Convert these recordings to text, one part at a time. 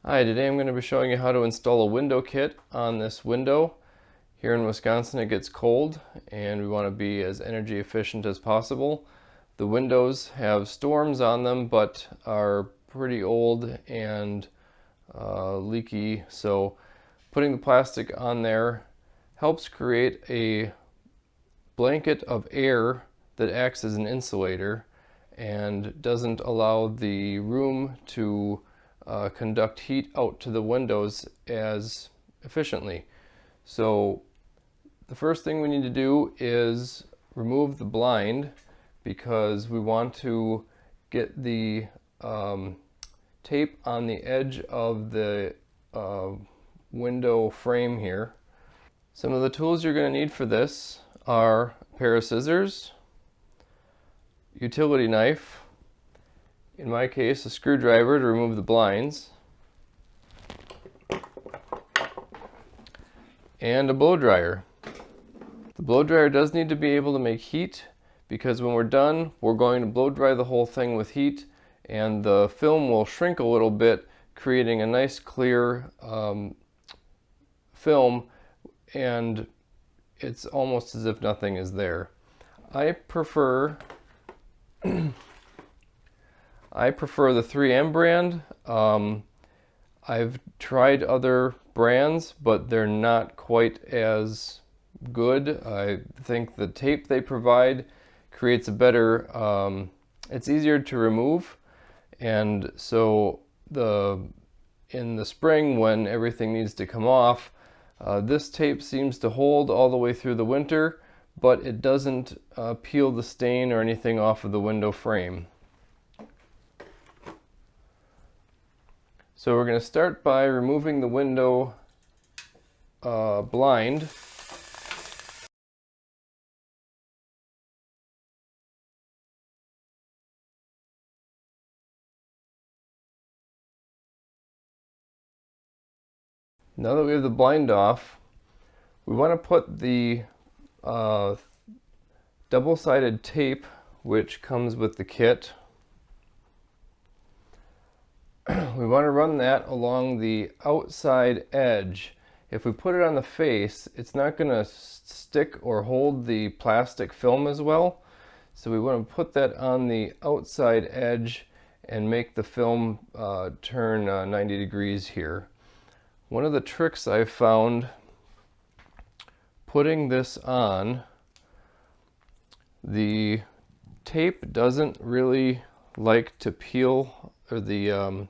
Hi, today I'm going to be showing you how to install a window kit on this window. Here in Wisconsin it gets cold and we want to be as energy efficient as possible. The windows have storms on them but are pretty old and leaky, so putting the plastic on there helps create a blanket of air that acts as an insulator and doesn't allow the room to conduct heat out to the windows as efficiently. So the first thing we need to do is remove the blind because we want to get the tape on the edge of the window frame here. Some of the tools you're going to need for this are a pair of scissors, utility knife, in my case a screwdriver to remove the blinds, and a blow dryer. The blow dryer does need to be able to make heat because when we're done we're going to blow dry the whole thing with heat and the film will shrink a little bit, creating a nice clear film, and it's almost as if nothing is there. I prefer the 3M brand. I've tried other brands, but they're not quite as good. I think the tape they provide creates a better, it's easier to remove, and so in the spring when everything needs to come off, this tape seems to hold all the way through the winter, but it doesn't peel the stain or anything off of the window frame. So we're going to start by removing the window blind. Now that we have the blind off, we want to put the double-sided tape which comes with the kit. We want to run that along the outside edge. If we put it on the face, it's not going to stick or hold the plastic film as well. So we want to put that on the outside edge and make the film turn 90 degrees here. One of the tricks I've found putting this on, the tape doesn't really like to peel, or the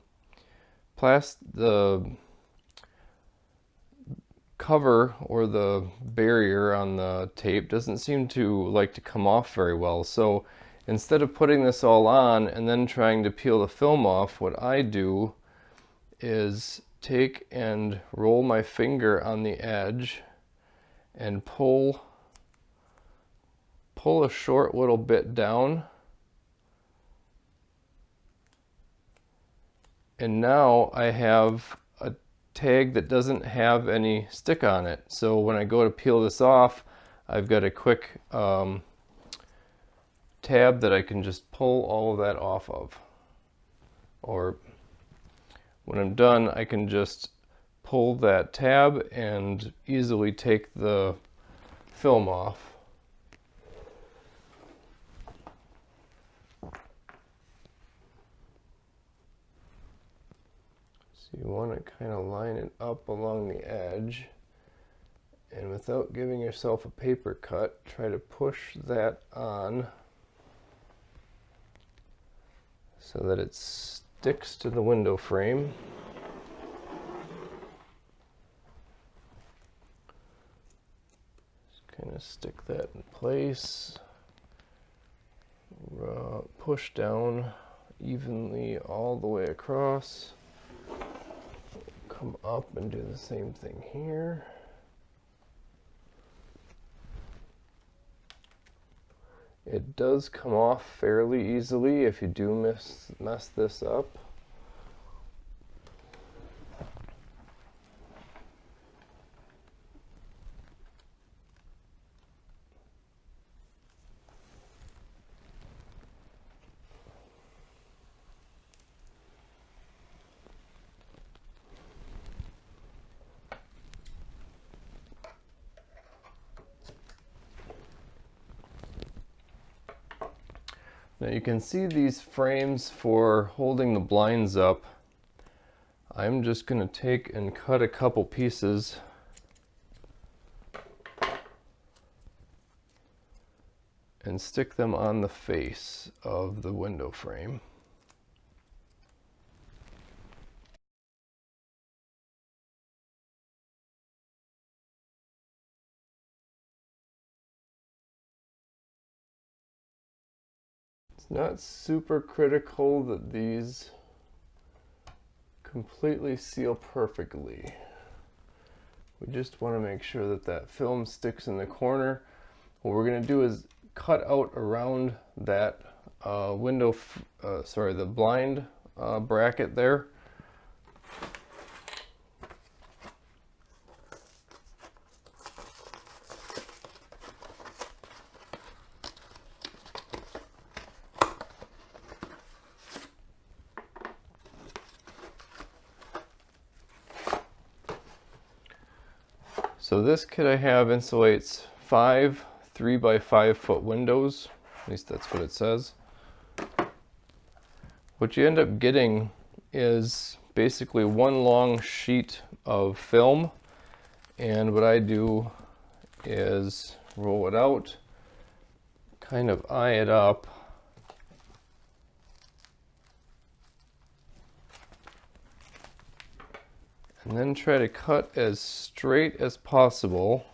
cover or the barrier on the tape doesn't seem to like to come off very well. So instead of putting this all on and then trying to peel the film off, what I do is take and roll my finger on the edge and pull a short little bit down, and now I have a tag that doesn't have any stick on it. So when I go to peel this off, I've got a quick tab that I can just pull all of that off of. Or when I'm done, I can just pull that tab and easily take the film off. So you want to kind of line it up along the edge, and without giving yourself a paper cut, try to push that on so that it sticks to the window frame. Just kind of stick that in place. Push down evenly all the way across. Come up and do the same thing here. It does come off fairly easily if you do mess this up. Now you can see these frames for holding the blinds up. I'm just going to take and cut a couple pieces and stick them on the face of the window frame. It's not super critical that these completely seal perfectly. We just want to make sure that that film sticks in the corner. What we're going to do is cut out around that the blind bracket there. So this kit I have insulates 5 3x5 foot windows, at least that's what it says. What you end up getting is basically one long sheet of film, and what I do is roll it out, kind of eye it up, and then try to cut as straight as possible,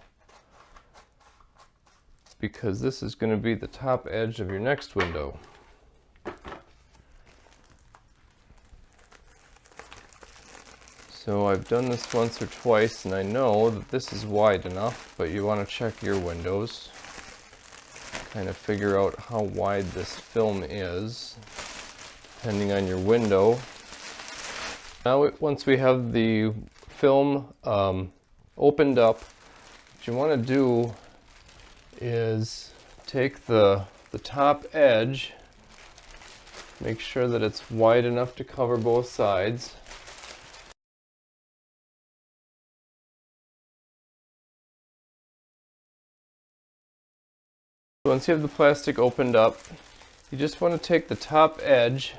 because this is going to be the top edge of your next window. So I've done this once or twice and I know that this is wide enough, but you want to check your windows, kind of figure out how wide this film is depending on your window. Now once we have the film opened up, what you want to do is take the top edge, make sure that it's wide enough to cover both sides. Once you have the plastic opened up, you just want to take the top edge,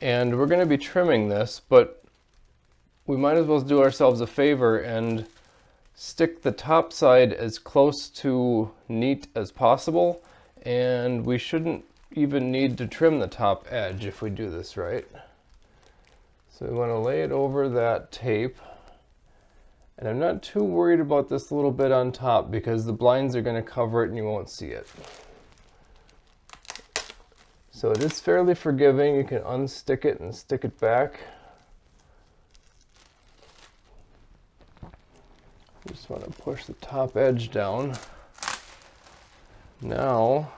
and we're going to be trimming this, but we might as well do ourselves a favor and stick the top side as close to neat as possible, and we shouldn't even need to trim the top edge if we do this right. So we want to lay it over that tape, and I'm not too worried about this little bit on top because the blinds are going to cover it and you won't see it. So it is fairly forgiving. You can unstick it and stick it back. Just want to push the top edge down. Now,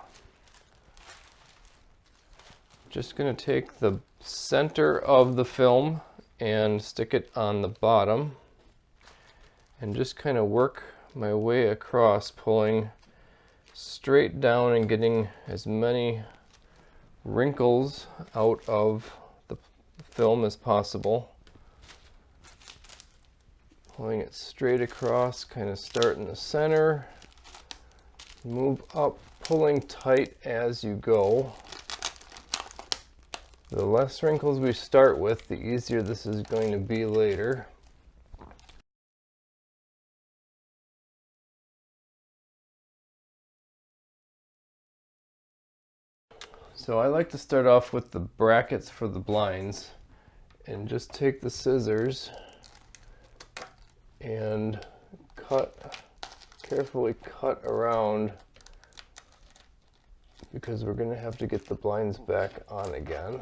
just going to take the center of the film and stick it on the bottom, and just kind of work my way across, pulling straight down and getting as many wrinkles out of the film as possible. Pulling it straight across, kind of start in the center, move up, pulling tight as you go. The less wrinkles we start with, the easier this is going to be later. So I like to start off with the brackets for the blinds and just take the scissors and carefully cut around, because we're going to have to get the blinds back on again.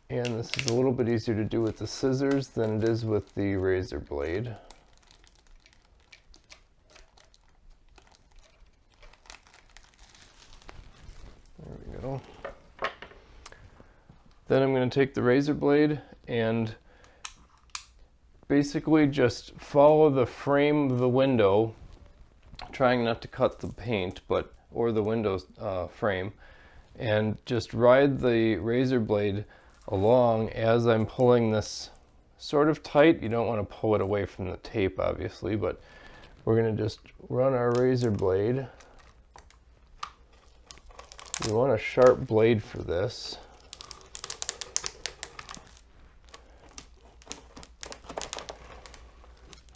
And this is a little bit easier to do with the scissors than it is with the razor blade. There we go. Then I'm going to take the razor blade and basically just follow the frame of the window, trying not to cut the paint or the window frame, and just ride the razor blade along as I'm pulling this sort of tight. You don't want to pull it away from the tape, obviously, but We're going to just run our razor blade. You want a sharp blade for this.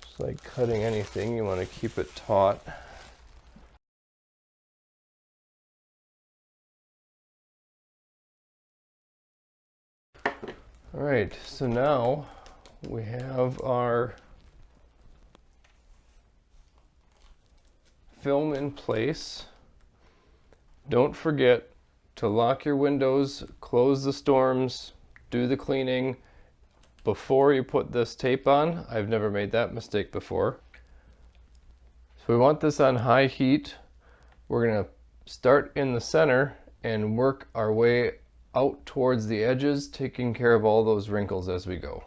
It's like cutting anything, you want to keep it taut. Alright, so now we have our film in place. Don't forget to lock your windows, close the storms, do the cleaning before you put this tape on. I've never made that mistake before. So we want this on high heat. We're going to start in the center and work our way out towards the edges, taking care of all those wrinkles as we go.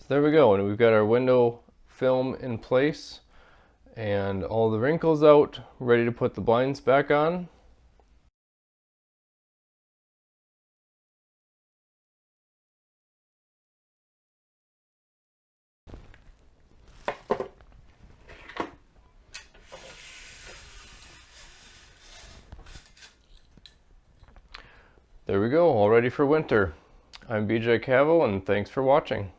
There we go, and we've got our window film in place and all the wrinkles out, ready to put the blinds back on. There we go, all ready for winter. I'm BJ Cavill, and thanks for watching.